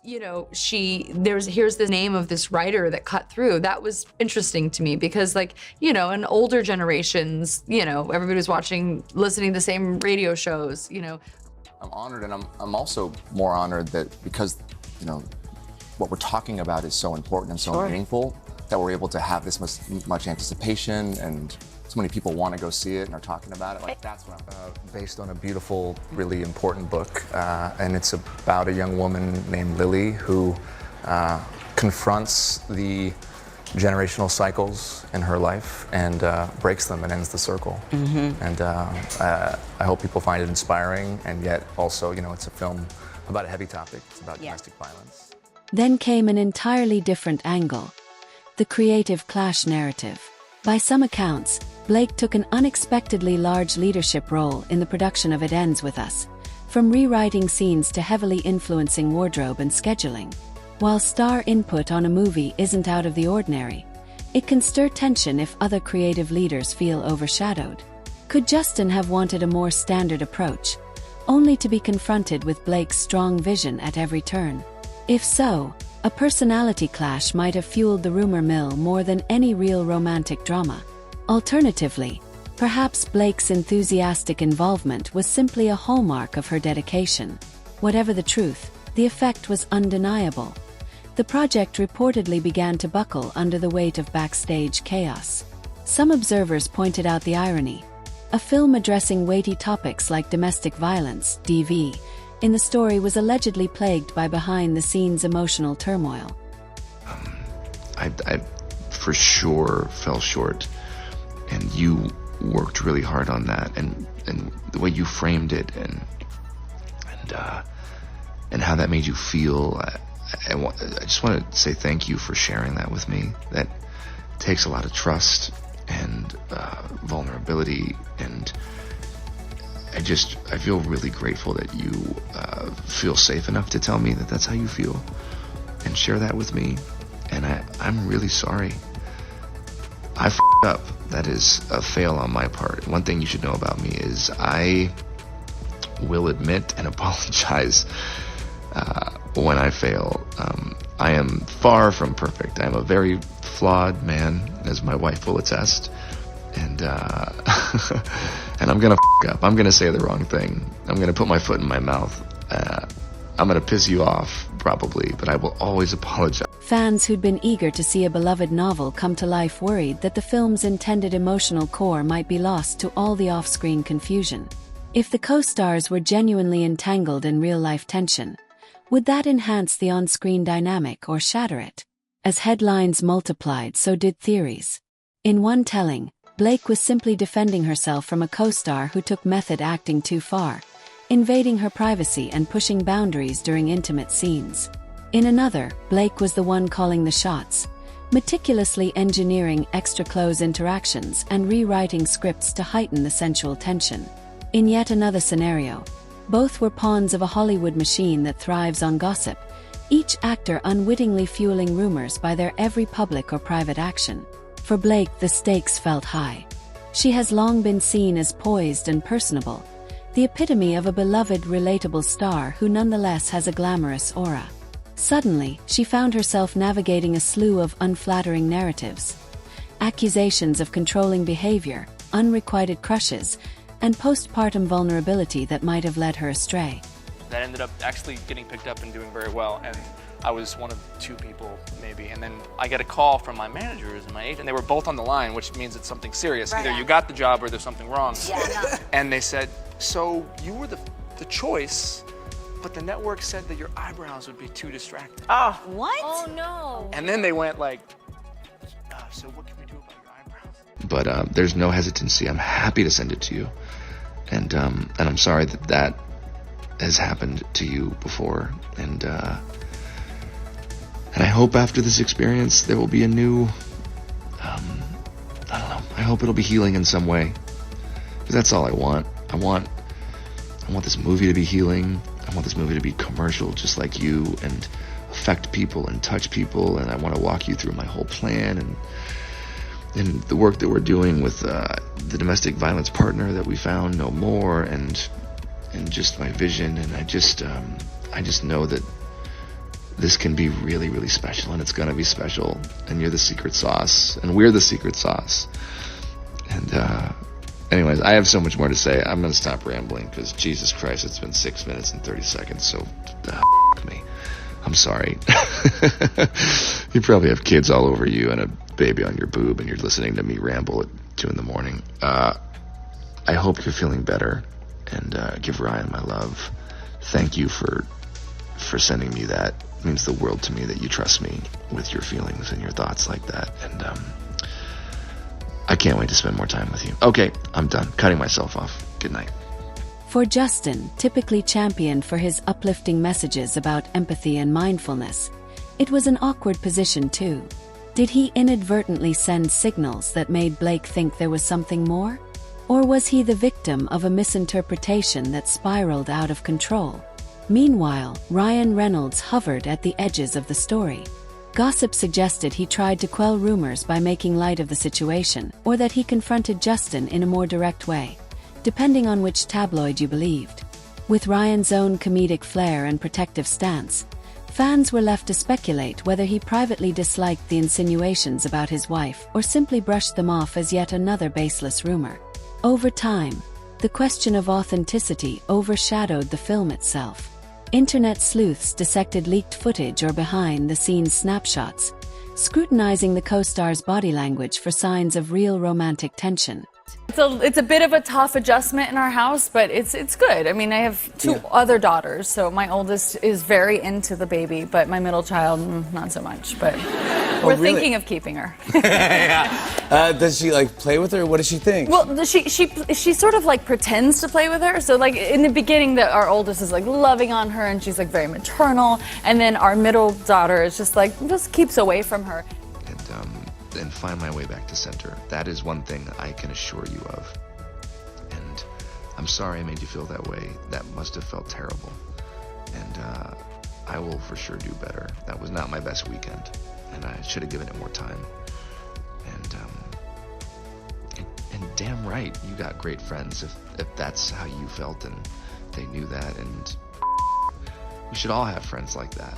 you know, here's the name of this writer that cut through. That was interesting to me because, like, you know, in older generations, you know, everybody was listening to the same radio shows, you know. I'm honored, and I'm also more honored that because, you know, what we're talking about is so important and so meaningful, that we're able to have this much anticipation, and so many people want to go see it and are talking about it. Like, that's what I'm based on a beautiful, really important book, and it's about a young woman named Lily who confronts the generational cycles in her life and breaks them and ends the circle. And I hope people find it inspiring, and yet also, you know, it's a film about a heavy topic. It's about domestic violence. Then came an entirely different angle, the creative clash narrative. By some accounts, Blake took an unexpectedly large leadership role in the production of It Ends With Us, from rewriting scenes to heavily influencing wardrobe and scheduling. While star input on a movie isn't out of the ordinary, it can stir tension if other creative leaders feel overshadowed. Could Justin have wanted a more standard approach, only to be confronted with Blake's strong vision at every turn? If so, a personality clash might have fueled the rumor mill more than any real romantic drama. Alternatively, perhaps Blake's enthusiastic involvement was simply a hallmark of her dedication. Whatever the truth, the effect was undeniable. The project reportedly began to buckle under the weight of backstage chaos. Some observers pointed out the irony. A film addressing weighty topics like domestic violence, DV, in the story was allegedly plagued by behind-the-scenes emotional turmoil. I for sure fell short, and you worked really hard on that, and the way you framed it, and how that made you feel. I just want to say thank you for sharing that with me. That takes a lot of trust and vulnerability, and I feel really grateful that you feel safe enough to tell me that that's how you feel and share that with me. And I'm really sorry. I f***ed up. That is a fail on my part. One thing you should know about me is I will admit and apologize when I fail. I am far from perfect. I am a very flawed man, as my wife will attest. And and I'm gonna f*** up. I'm gonna say the wrong thing. I'm gonna put my foot in my mouth. I'm gonna piss you off, probably, but I will always apologize. Fans who'd been eager to see a beloved novel come to life worried that the film's intended emotional core might be lost to all the off-screen confusion. If the co-stars were genuinely entangled in real-life tension, would that enhance the on-screen dynamic or shatter it? As headlines multiplied, so did theories. In one telling, Blake was simply defending herself from a co-star who took method acting too far, invading her privacy and pushing boundaries during intimate scenes. In another, Blake was the one calling the shots, meticulously engineering extra-close interactions and rewriting scripts to heighten the sensual tension. In yet another scenario, both were pawns of a Hollywood machine that thrives on gossip, each actor unwittingly fueling rumors by their every public or private action. For Blake, the stakes felt high. She has long been seen as poised and personable, the epitome of a beloved, relatable star who nonetheless has a glamorous aura. Suddenly, she found herself navigating a slew of unflattering narratives. Accusations of controlling behavior, unrequited crushes, and postpartum vulnerability that might have led her astray. That ended up actually getting picked up and doing very well, and I was one of two people, maybe. And then I get a call from my managers and my agent. They were both on the line, which means it's something serious. Right. Either you got the job or there's something wrong. Yeah, no. And they said, so you were the choice, but the network said that your eyebrows would be too distracting. Oh, what? Oh, no. And then they went like, so what can we do about your eyebrows? But there's no hesitancy. I'm happy to send it to you. And I'm sorry that has happened to you before. And I hope after this experience there will be a new, I don't know, I hope it'll be healing in some way. Because that's all I want. I want this movie to be healing. I want this movie to be commercial just like you and affect people and touch people. And I want to walk you through my whole plan and the work that we're doing with the domestic violence partner that we found, No More, and just my vision. And I just know that this can be really, really special, and it's gonna be special, and you're the secret sauce, and we're the secret sauce. And anyways, I have so much more to say. I'm gonna stop rambling, because Jesus Christ, it's been 6 minutes and 30 seconds, so me. I'm sorry. You probably have kids all over you and a baby on your boob, and you're listening to me ramble at 2 in the morning. I hope you're feeling better, and give Ryan my love. Thank you for sending me that. It means the world to me that you trust me with your feelings and your thoughts like that. And I can't wait to spend more time with you. Okay, I'm done. Cutting myself off. Good night. For Justin, typically championed for his uplifting messages about empathy and mindfulness, it was an awkward position too. Did he inadvertently send signals that made Blake think there was something more? Or was he the victim of a misinterpretation that spiraled out of control? Meanwhile, Ryan Reynolds hovered at the edges of the story. Gossip suggested he tried to quell rumors by making light of the situation, or that he confronted Justin in a more direct way, depending on which tabloid you believed. With Ryan's own comedic flair and protective stance, fans were left to speculate whether he privately disliked the insinuations about his wife or simply brushed them off as yet another baseless rumor. Over time, the question of authenticity overshadowed the film itself. Internet sleuths dissected leaked footage or behind-the-scenes snapshots, scrutinizing the co-star's body language for signs of real romantic tension. It's a bit of a tough adjustment in our house, but it's good. I mean, I have two other daughters, so my oldest is very into the baby, but my middle child, not so much. But we're thinking of keeping her. Does she like play with her? What does she think? Well, she sort of like pretends to play with her. So like in the beginning, our oldest is like loving on her, and she's like very maternal, and then our middle daughter is just keeps away from her. And find my way back to center. That is one thing I can assure you of. And I'm sorry I made you feel that way. That must have felt terrible. And I will for sure do better. That was not my best weekend, and I should have given it more time. And damn right, you got great friends if that's how you felt and they knew that. And we should all have friends like that,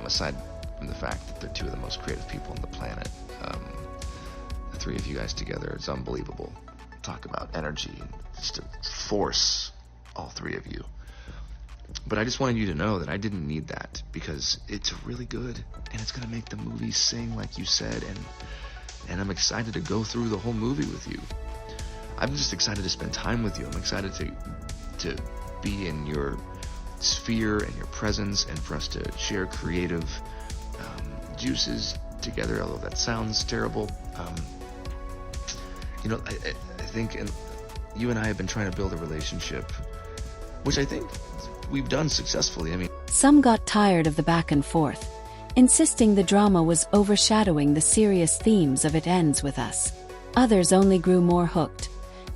aside from the fact that they're two of the most creative people on the planet. The three of you guys together, it's unbelievable. Talk about energy, just a force, all three of you. But I just wanted you to know that I didn't need that, because it's really good, and it's gonna make the movie sing like you said, and I'm excited to go through the whole movie with you. I'm just excited to spend time with you. I'm excited to be in your sphere and your presence, and for us to share creative juices together, although that sounds terrible. I think you and I have been trying to build a relationship, which I think we've done successfully. I mean, some got tired of the back and forth, insisting the drama was overshadowing the serious themes of It Ends With Us. Others only grew more hooked,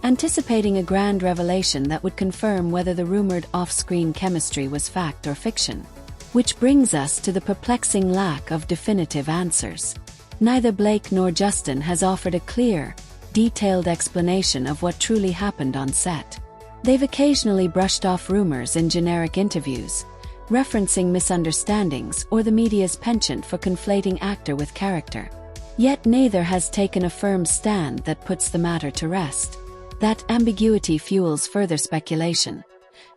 anticipating a grand revelation that would confirm whether the rumored off-screen chemistry was fact or fiction. Which brings us to the perplexing lack of definitive answers. Neither Blake nor Justin has offered a clear, detailed explanation of what truly happened on set. They've occasionally brushed off rumors in generic interviews, referencing misunderstandings or the media's penchant for conflating actor with character. Yet neither has taken a firm stand that puts the matter to rest. That ambiguity fuels further speculation.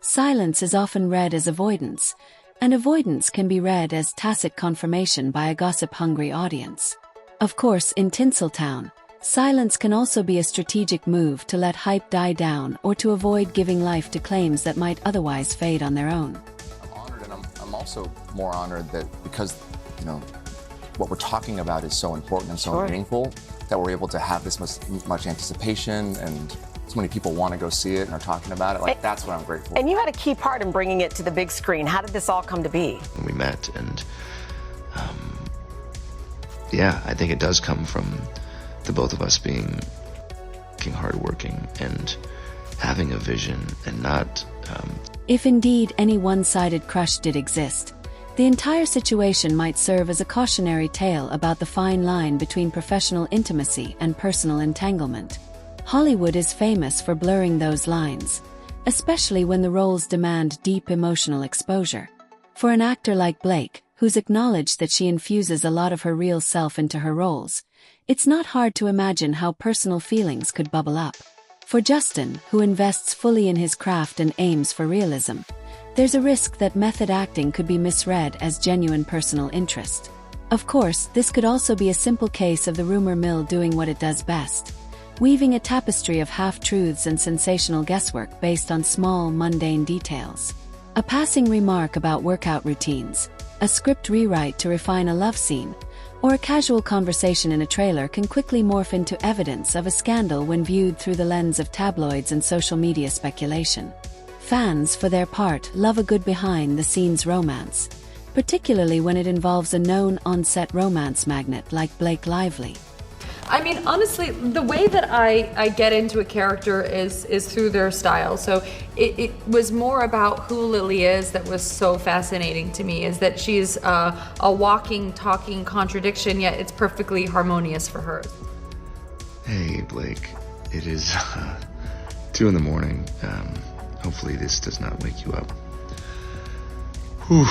Silence is often read as avoidance, and avoidance can be read as tacit confirmation by a gossip-hungry audience. Of course, in Tinseltown, silence can also be a strategic move to let hype die down or to avoid giving life to claims that might otherwise fade on their own. I'm honored, and I'm also more honored that because, what we're talking about is so important and so meaningful, that we're able to have this much anticipation, and so many people want to go see it and are talking about it. That's what I'm grateful for. And you had a key part in bringing it to the big screen. How did this all come to be? When we met, and I think it does come from the both of us being hardworking and having a vision and not... If indeed any one-sided crush did exist, the entire situation might serve as a cautionary tale about the fine line between professional intimacy and personal entanglement. Hollywood is famous for blurring those lines, especially when the roles demand deep emotional exposure. For an actor like Blake, who's acknowledged that she infuses a lot of her real self into her roles, it's not hard to imagine how personal feelings could bubble up. For Justin, who invests fully in his craft and aims for realism, there's a risk that method acting could be misread as genuine personal interest. Of course, this could also be a simple case of the rumor mill doing what it does best, weaving a tapestry of half-truths and sensational guesswork based on small, mundane details. A passing remark about workout routines, a script rewrite to refine a love scene, or a casual conversation in a trailer can quickly morph into evidence of a scandal when viewed through the lens of tabloids and social media speculation. Fans, for their part, love a good behind-the-scenes romance, particularly when it involves a known on-set romance magnet like Blake Lively. I mean, honestly, the way that I get into a character is through their style. So it was more about who Lily is that was so fascinating to me, is that she's a walking, talking contradiction, yet it's perfectly harmonious for her. Hey, Blake. It is 2 in the morning. Hopefully this does not wake you up. Whew.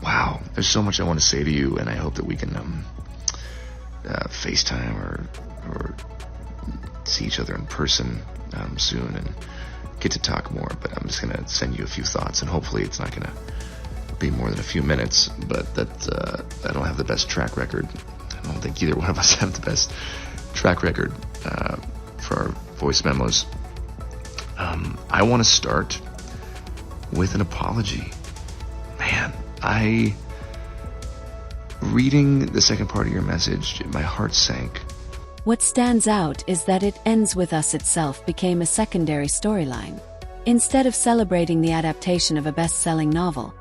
Wow. There's so much I want to say to you, and I hope that we can FaceTime or see each other in person soon and get to talk more. But I'm just gonna send you a few thoughts, and hopefully it's not gonna be more than a few minutes. But that I don't have the best track record. I don't think either one of us have the best track record for our voice memos. I want to start with an apology. Man, reading the second part of your message, my heart sank. What stands out is that It Ends With Us itself became a secondary storyline. Instead of celebrating the adaptation of a best-selling novel,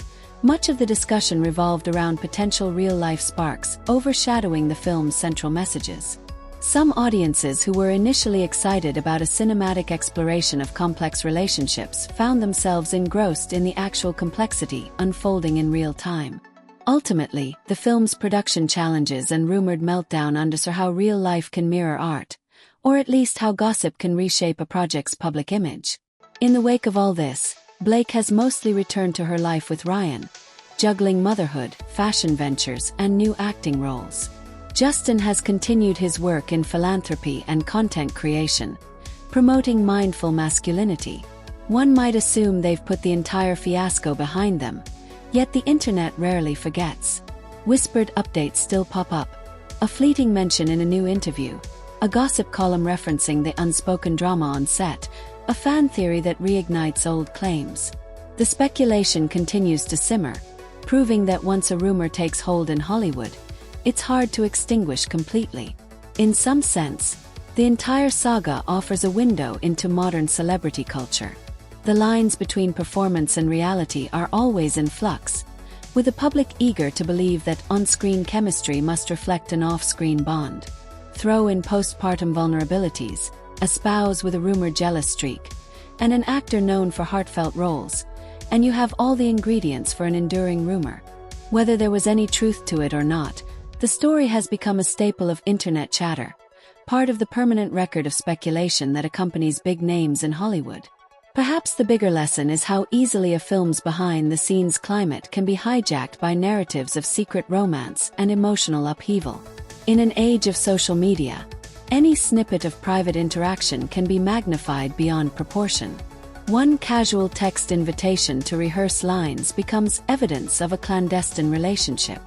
much of the discussion revolved around potential real-life sparks overshadowing the film's central messages. Some audiences who were initially excited about a cinematic exploration of complex relationships found themselves engrossed in the actual complexity unfolding in real time. Ultimately, the film's production challenges and rumored meltdown underscore how real life can mirror art, or at least how gossip can reshape a project's public image. In the wake of all this, Blake has mostly returned to her life with Ryan, juggling motherhood, fashion ventures, and new acting roles. Justin has continued his work in philanthropy and content creation, promoting mindful masculinity. One might assume they've put the entire fiasco behind them, yet the internet rarely forgets. Whispered updates still pop up. A fleeting mention in a new interview, a gossip column referencing the unspoken drama on set, a fan theory that reignites old claims. The speculation continues to simmer, proving that once a rumor takes hold in Hollywood, it's hard to extinguish completely. In some sense, the entire saga offers a window into modern celebrity culture. The lines between performance and reality are always in flux, with the public eager to believe that on-screen chemistry must reflect an off-screen bond. Throw in postpartum vulnerabilities, a spouse with a rumored jealous streak, and an actor known for heartfelt roles, and you have all the ingredients for an enduring rumor. Whether there was any truth to it or not, the story has become a staple of internet chatter, part of the permanent record of speculation that accompanies big names in Hollywood. Perhaps the bigger lesson is how easily a film's behind-the-scenes climate can be hijacked by narratives of secret romance and emotional upheaval. In an age of social media, any snippet of private interaction can be magnified beyond proportion. One casual text invitation to rehearse lines becomes evidence of a clandestine relationship.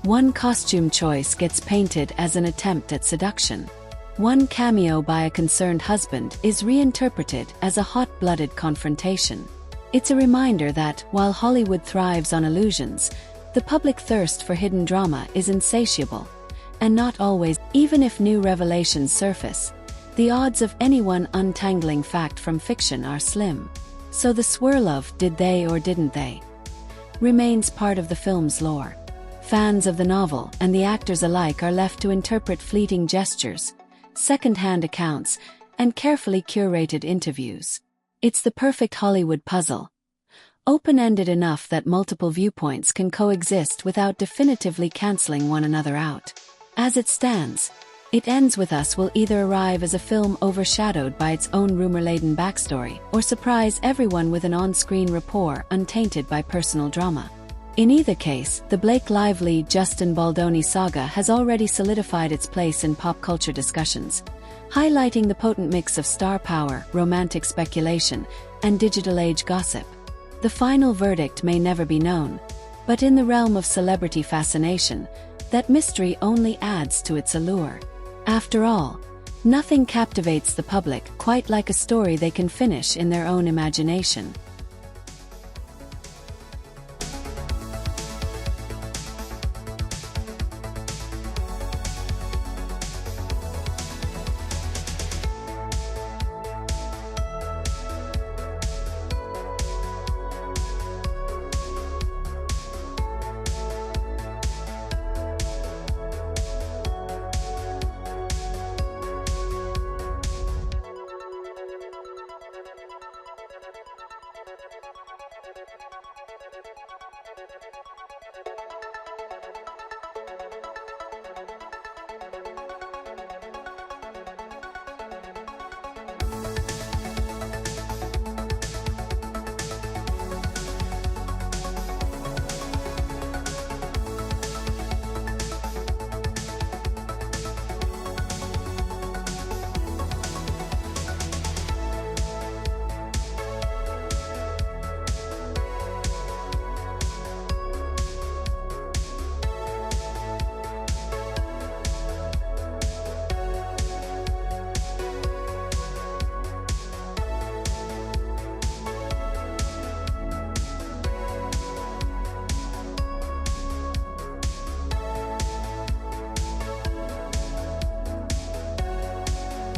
One costume choice gets painted as an attempt at seduction. One cameo by a concerned husband is reinterpreted as a hot-blooded confrontation. It's a reminder that, while Hollywood thrives on illusions, the public thirst for hidden drama is insatiable. And not always, even if new revelations surface, the odds of anyone untangling fact from fiction are slim. So the swirl of "did they or didn't they" remains part of the film's lore. Fans of the novel and the actors alike are left to interpret fleeting gestures, second-hand accounts, and carefully curated interviews. It's the perfect Hollywood puzzle, open-ended enough that multiple viewpoints can coexist without definitively canceling one another out. As it stands, It Ends With Us will either arrive as a film overshadowed by its own rumor-laden backstory or surprise everyone with an on-screen rapport untainted by personal drama. In either case, the Blake Lively-Justin Baldoni saga has already solidified its place in pop culture discussions, highlighting the potent mix of star power, romantic speculation, and digital age gossip. The final verdict may never be known, but in the realm of celebrity fascination, that mystery only adds to its allure. After all, nothing captivates the public quite like a story they can finish in their own imagination.